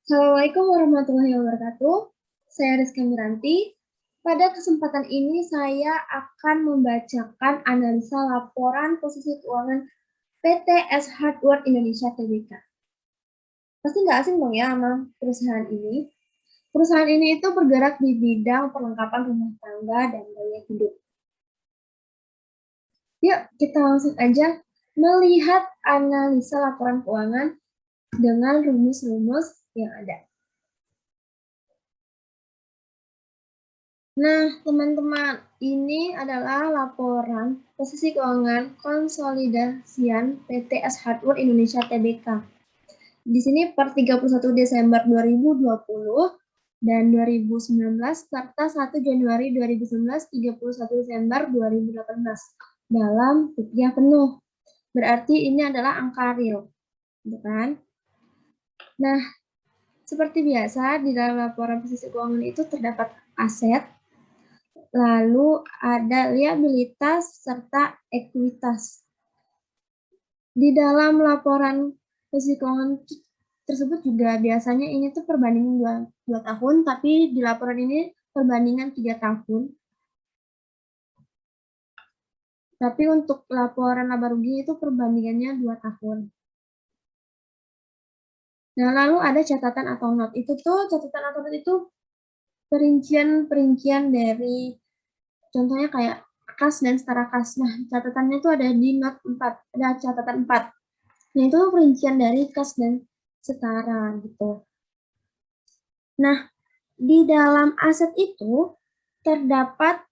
Assalamualaikum warahmatullahi wabarakatuh. Saya Rizky Miranti. Pada kesempatan ini saya akan membacakan analisa laporan posisi keuangan PT S Hardware Indonesia Tbk. Pasti nggak asing dong ya sama perusahaan ini. Perusahaan ini itu bergerak di bidang perlengkapan rumah tangga dan gaya hidup. Yuk kita langsung aja melihat analisa laporan keuangan dengan rumus-rumus yang ada. Nah, teman-teman, ini adalah laporan posisi keuangan konsolidasian PT S Hardware Indonesia Tbk. Di sini per 31 Desember 2020 dan 2019 serta 1 Januari 2019 31 Desember 2018 dalam rupiah penuh. Berarti ini adalah angka real, gitu kan? Nah, seperti biasa di dalam laporan posisi keuangan itu terdapat aset, lalu ada liabilitas serta ekuitas. Di dalam laporan posisi keuangan tersebut juga biasanya ini tuh perbandingan 2 tahun, tapi di laporan ini perbandingan 3 tahun. Tapi untuk laporan laba rugi itu perbandingannya 2 tahun. Nah, lalu ada catatan atau not. Catatan atau not itu perincian dari contohnya kayak kas dan setara kas. Nah, catatannya itu ada di not 4, ada catatan 4. Nah, itu perincian dari kas dan setara gitu. Nah, di dalam aset itu terdapat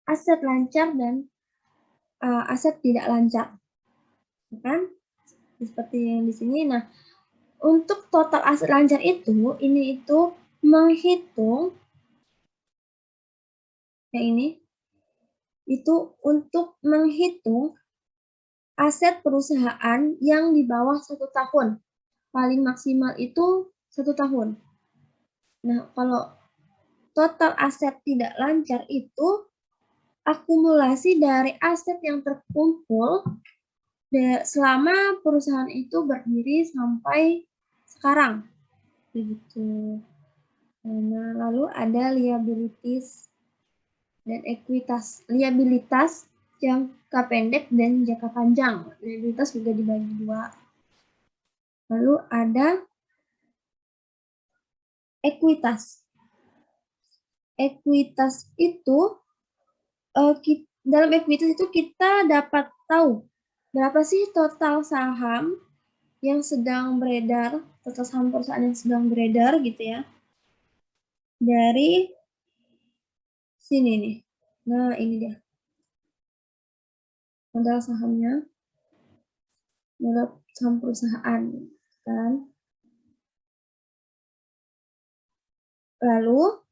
aset lancar dan aset tidak lancar. Kan? Seperti yang di sini. Nah, untuk total aset lancar itu, ini itu menghitung yang ini itu untuk menghitung aset perusahaan yang di bawah 1 tahun. Paling maksimal itu 1 tahun. Nah, kalau total aset tidak lancar itu akumulasi dari aset yang terkumpul selama perusahaan itu berdiri sampai sekarang. Begitu. Nah, lalu ada liabilities dan ekuitas. Liabilitas jangka pendek dan jangka panjang. Liabilitas juga dibagi 2. Lalu ada ekuitas. Ekuitas itu dalam ekuitas itu kita dapat tahu berapa sih total saham yang sedang beredar, total saham perusahaan yang sedang beredar gitu ya. Dari sini nih. Nah, ini dia. Modal sahamnya. Modal saham perusahaan kan. Lalu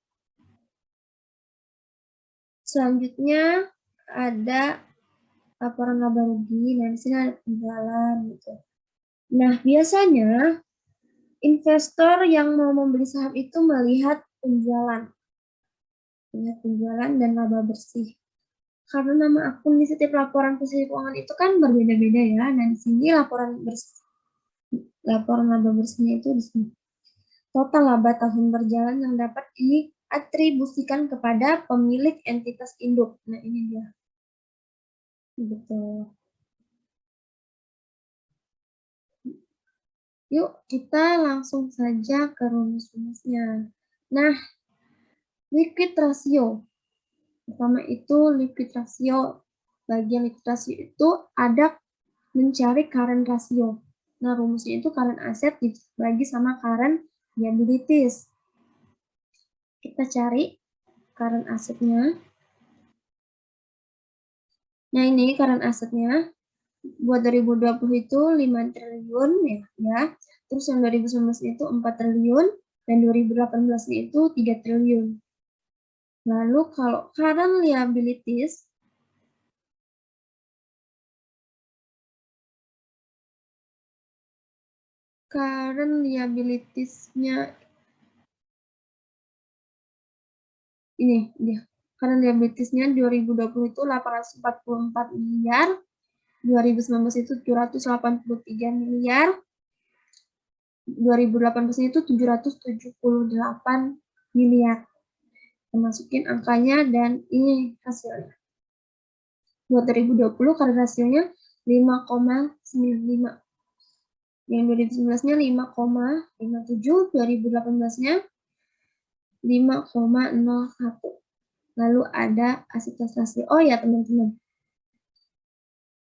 selanjutnya ada laporan laba rugi. Nah, di sini ada penjualan gitu. Nah, biasanya investor yang mau membeli saham itu melihat penjualan. Lihat penjualan dan laba bersih. Karena nama akun di setiap laporan posisi keuangan itu kan berbeda-beda ya. Nah, di sini laporan laba bersihnya itu di sini. Total laba tahun berjalan yang dapat diatribusikan kepada pemilik entitas induk. Nah, ini dia. Betul. Yuk, kita langsung saja ke rumus-rumusnya. Nah, liquid ratio. Pertama itu liquid ratio. Bagian liquid ratio itu ada mencari current ratio. Nah, rumusnya itu current asset dibagi sama current liabilities. Kita cari current assetnya. Nah, ini current assetnya. Buat 2020 itu 5 triliun ya. Terus yang 2019 itu 4 triliun dan 2018 itu 3 triliun. Lalu kalau current liabilities ini dia. Current liabilities-nya 2020 itu 844 miliar, 2019 itu 783 miliar, 2018 itu 778 miliar. Masukin angkanya dan ini hasilnya. Buat 2020 current rasionya 5,95. Yang 2019-nya 5,57, 2018-nya 5,01. Lalu ada asitas rasio. Oh ya teman-teman,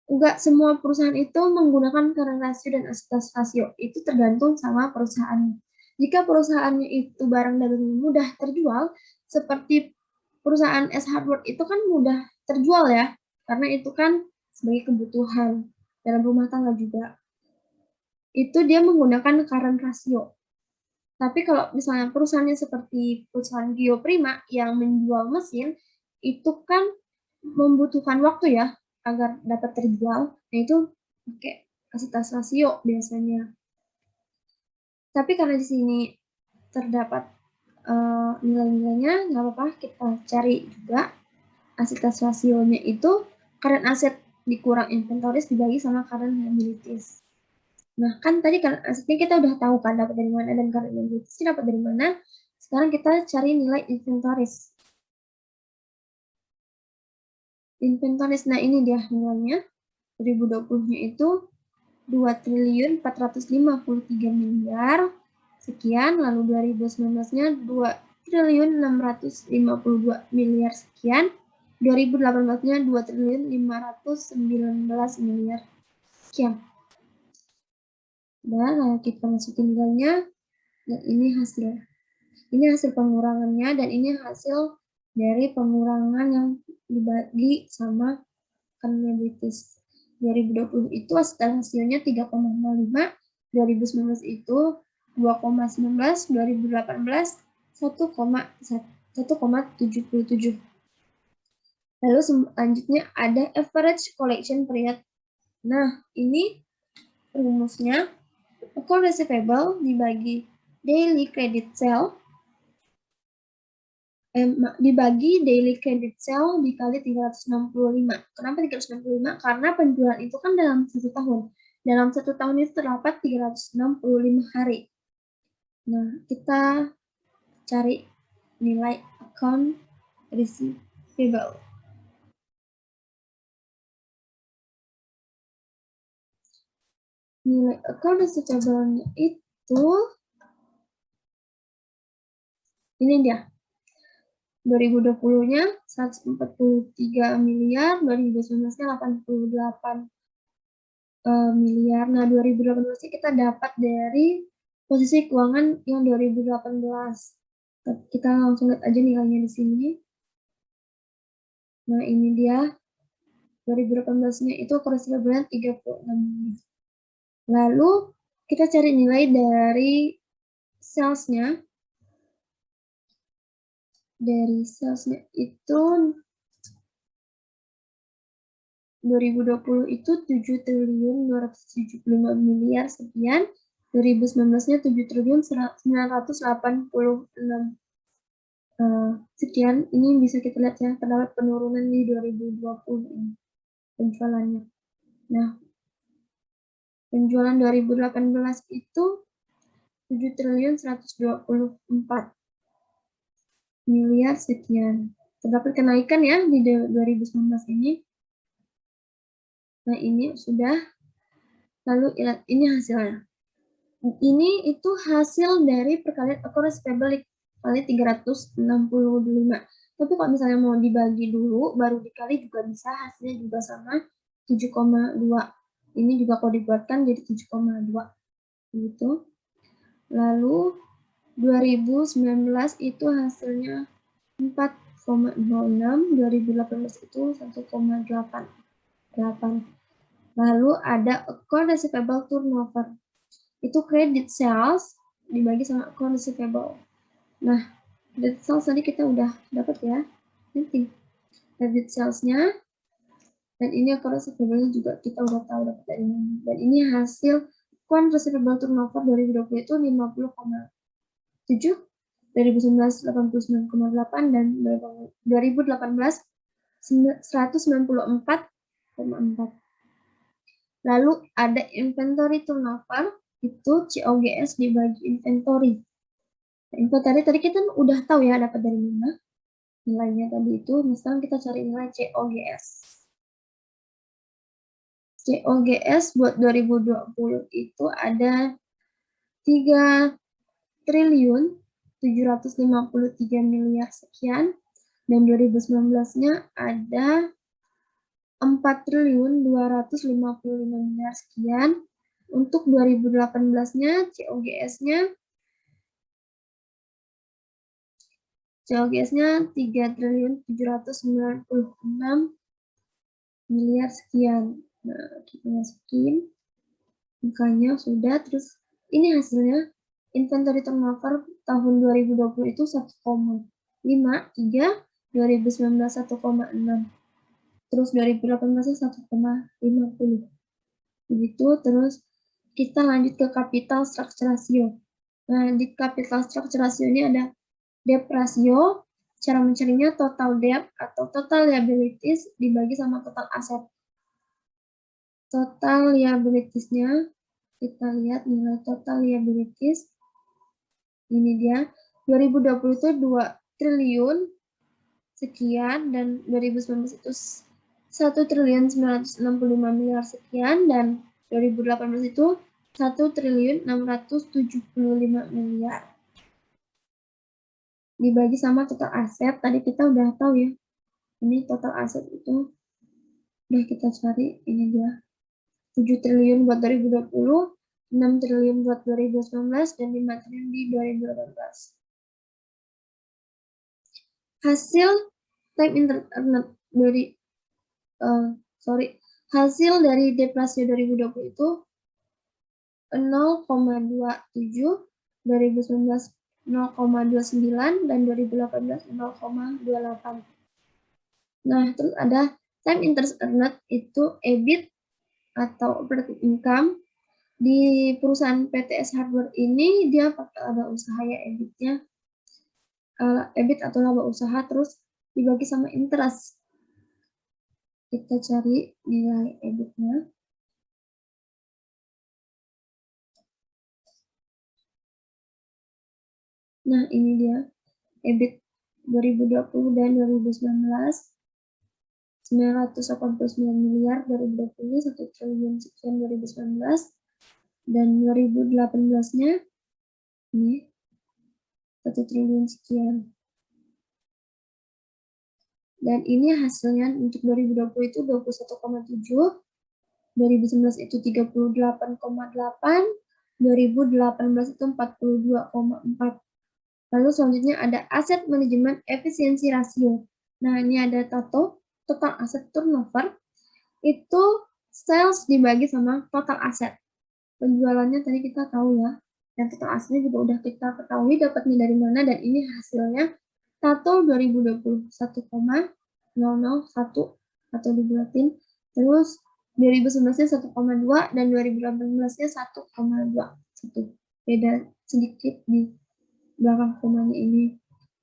enggak semua perusahaan itu menggunakan current ratio dan asitas rasio. Itu tergantung sama perusahaannya. Jika perusahaannya itu barang dagangan mudah terjual, seperti perusahaan S Hardware itu kan mudah terjual ya, karena itu kan sebagai kebutuhan dalam rumah tangga juga. Itu dia menggunakan current ratio. Tapi kalau misalnya perusahaannya seperti perusahaan Geoprima yang menjual mesin, itu kan membutuhkan waktu ya agar dapat terjual. Nah itu pakai asitas rasio biasanya. Tapi karena di sini terdapat nilai-nilainya, nggak apa-apa kita cari juga asitas rasionya itu current asset dikurang inventories dibagi sama current liabilities. Nah, kan tadi current assetnya kita udah tahu kan dapat dari mana dan current liabilities dapat dari mana. Sekarang kita cari nilai inventories. Inventories, nah ini dia nilainya. 2020-nya itu 2.453 miliar sekian, lalu 2019-nya 2.652 miliar sekian, 2018-nya 2.519 miliar sekian. Dan kita masukin nilainya, dan ini hasil. Ini hasil pengurangannya, dan ini hasil dari pengurangan yang dibagi sama liabilities. 2020 itu hasilnya 3,05, 2019 itu 2,19, 2018 1,77. Lalu selanjutnya ada average collection period. Nah, ini rumusnya account receivable dibagi daily credit sale dibagi daily credit sale dikali 365. Kenapa 365? Karena penjualan itu kan dalam 1 tahun. Dalam 1 tahun itu terdapat 365 hari. Nah, kita cari nilai account receivable. Nilai account receivable-nya itu ini dia. 2020-nya 143 miliar, 2019-nya 88 miliar. Nah, 2018 kita dapat dari posisi keuangan yang 2018. Kita langsung lihat aja nilainya di sini. Nah, ini dia. 2018-nya itu receivable 36 miliar. Lalu, kita cari nilai dari sales-nya. Dari sales-nya itu 2020 itu 7.275 miliar sekian, 2019-nya 7.986 sekian. Ini bisa kita lihat ya, terdapat penurunan di 2020 ini penjualannya. Nah, penjualan 2018 itu 7.124 miliar sekian. Terdapat kenaikan ya di 2019 ini. Nah, ini sudah. Lalu ini hasilnya. Ini itu hasil dari perkalian account receivable kali 365. Tapi kalau misalnya mau dibagi dulu, baru dikali juga bisa, hasilnya juga sama 7,2. Ini juga kalau dibuatkan jadi 7,2. Gitu. Lalu 2019 itu hasilnya 4,06, 2018 itu 1,8. Lalu ada account receivable turnover. Itu credit sales dibagi sama account receivable. Nah, credit sales tadi kita udah dapat ya. Nanti credit sales-nya dan ini account receivable juga kita udah tahu dapat dari mana. Dan ini hasil account receivable turnover 2020 itu 50,7, 2019 89,8 dan 2018 194,4. Lalu ada inventory turnover itu COGS dibagi inventory. Nah, inventory tadi kita udah tahu ya dapat dari mana nilainya tadi itu. Misalnya kita cari nilai COGS. COGS buat 2020 itu ada 3 triliun 753 miliar sekian, dan 2019-nya ada 4 triliun 255 miliar sekian. Untuk 2018-nya COGS-nya 3 triliun 796 miliar sekian. Nah, kita masukin angkanya sudah, terus ini hasilnya inventory turnover tahun 2020 itu 1,53, 2019 1,6, terus 2018 1,50. Begitu, terus kita lanjut ke capital structure ratio. Nah, di capital structure ratio ini ada debt ratio. Cara mencarinya total debt atau total liabilities dibagi sama total aset. Total liabilities-nya, kita lihat nilai total liabilities. Ini dia, 2020 itu 2 triliun sekian, dan 2019 itu 1 triliun 965 miliar sekian, dan 2018 itu 1 triliun 675 miliar. Dibagi sama total aset, tadi kita udah tahu ya. Ini total aset itu udah kita cari, ini dia. 7 triliun buat 2020, 6 triliun buat 2019, dan 5 triliun di 2018. Hasil time internet dari hasil dari debt ratio 2020 itu 0,27, 2019 0,29, dan 2018 0,28. Nah, terus ada time interest earned itu EBIT atau operating income. Di perusahaan PTS Hardware ini dia pakai laba usaha ya, EBIT-nya. EBIT atau laba usaha, terus dibagi sama interest. Kita cari nilai EBIT-nya. Nah, ini dia EBIT 2020 dan 2019. 989 miliar 2020, 1 triliun sekian 2019, dan 2018-nya ini 1 triliun sekian. Dan ini hasilnya untuk 2020 itu 21,7, 2019 itu 38,8, 2018 itu 42,4. Lalu selanjutnya ada aset manajemen efisiensi rasio. Nah, ini ada total aset turnover, itu sales dibagi sama total aset. Penjualannya tadi kita tahu ya, dan total asetnya juga udah kita ketahui dapatnya dari mana, dan ini hasilnya total 2020 1,001 atau dibulatin, terus 2019-nya 1,2, dan 2018-nya 1,21. Beda sedikit di belakang komanya ini.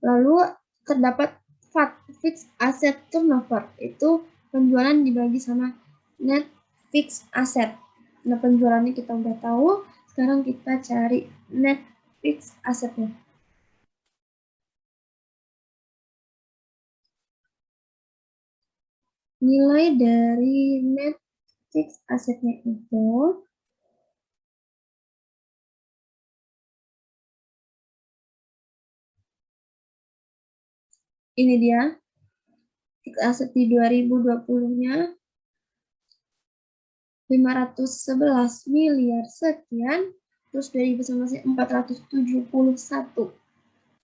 Lalu terdapat FAT, fixed asset turnover, itu penjualan dibagi sama net fixed asset. Nah, penjualannya kita udah tahu, sekarang kita cari net fixed assetnya. Nilai dari net fixed assetnya itu ini dia, fixed asset di 2020-nya 511 miliar sekian, terus 2019-nya 471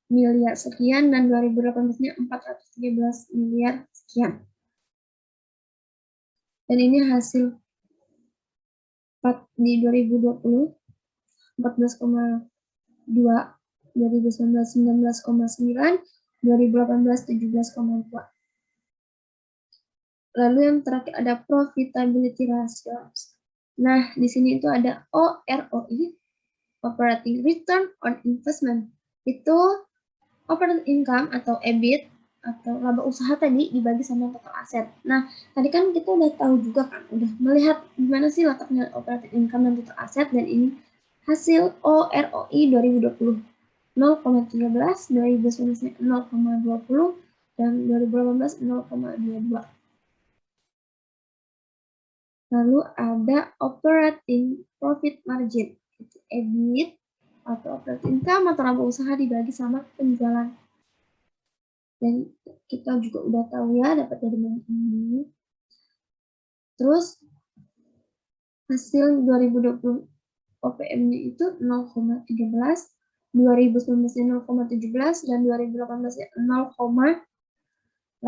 miliar sekian, dan 2018-nya 413 miliar sekian. Dan ini hasil di 2020 14,2, 2019 19,9, 2018 17,2. Lalu yang terakhir ada profitability ratio. Nah, di sini itu ada OROI, operating return on investment. Itu operating income atau EBIT atau laba usaha tadi dibagi sama total aset. Nah, tadi kan kita udah tahu juga kan, udah melihat gimana sih letaknya operating income dan total aset, dan ini Hasil OROI 2020 0,13, 2019 0,20, dan 2018 0,22. Lalu ada operating profit margin, EBIT atau operating income atau laba usaha dibagi sama penjualan. Dan kita juga udah tahu ya dapat dari mana ini. Terus hasil 2020 OPM-nya itu 0,13, 2019 0,17, dan 2018 0,18.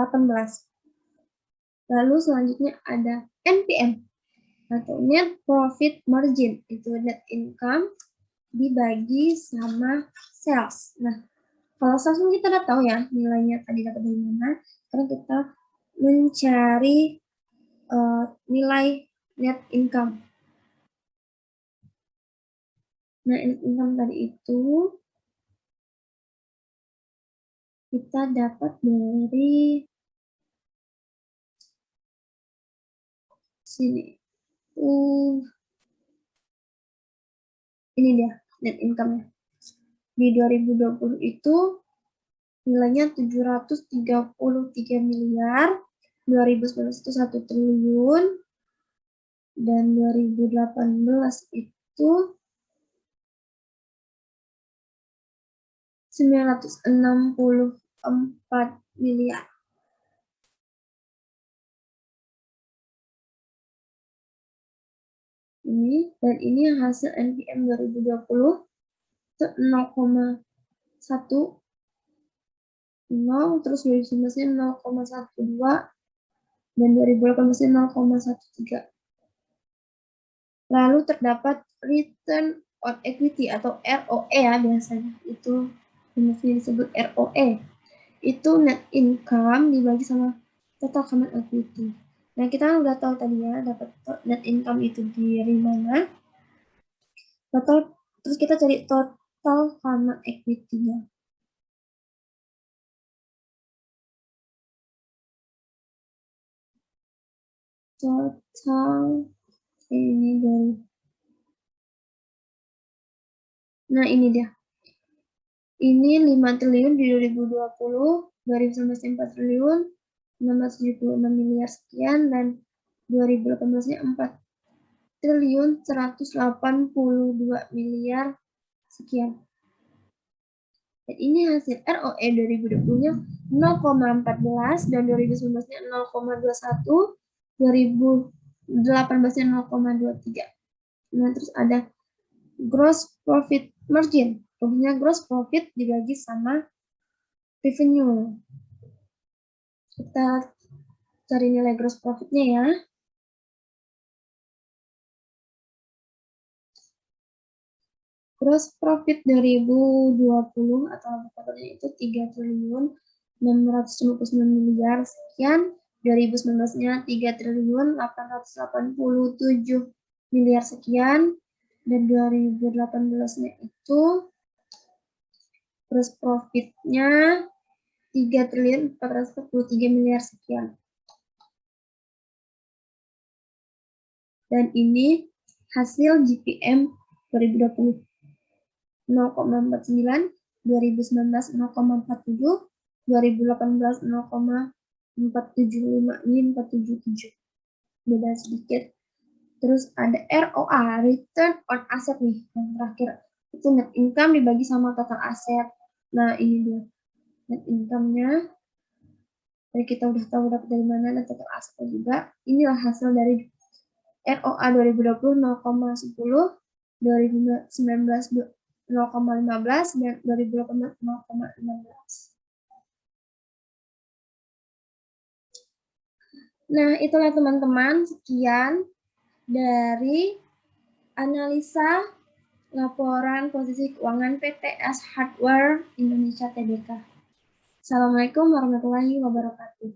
Lalu selanjutnya ada NPM atau net profit margin, itu net income dibagi sama sales. Nah, kalau sales kita udah tahu ya nilainya tadi dapat dari mana. Sekarang kita mencari nilai net income. Nah, net income tadi itu kita dapat dari sini. Ini dia net income-nya. Di 2020 itu nilainya 733 miliar, 2019 itu 1 triliun, dan 2018 itu 964 miliar. Ini, dan ini hasil NPM 2020 itu 0,10, terus 2019-nya 0,12, dan 2018-nya 0,13. Lalu terdapat return on equity atau ROE ya biasanya. Itu disebut ROE. Itu net income dibagi sama total common equity. Nah, kita udah tahu tadi ya dapat net income itu dari mana. Total, terus kita cari total common equity-nya. Total ini dari. Nah, ini dia. Ini 5 triliun di 2020, 2019 4 triliun, 676 miliar sekian, dan 2018-nya 4 triliun 182 miliar sekian. Dan ini hasil ROE 2020-nya 0,14, dan 2019-nya 0,21, 2018-nya 0,23. Nah, terus ada gross profit margin. Rumusnya gross profit dibagi sama revenue. Kita cari nilai gross profit-nya ya. Gross profit 2020 atau indikatornya itu 3 triliun 659 miliar sekian, 2019-nya 3 triliun 887 miliar sekian, dan 2018-nya itu gross profit-nya 3 triliun 443 miliar sekian. Dan ini hasil GPM 2020. 0,49, 2019 0,47, 2018 0,475, ini 477. Beda sedikit. Terus ada ROA, return on asset nih, yang terakhir. Itu net income dibagi sama total aset. Nah, ini dia net income-nya. Jadi kita udah tahu dapat dari mana dan total asetnya juga. Inilah hasil dari ROA 2020 0,10, 2019 0,15, dan 2018 0,16. Nah, itulah teman-teman, sekian dari analisa laporan posisi keuangan PT AS Hardware Indonesia Tbk. Assalamualaikum warahmatullahi wabarakatuh.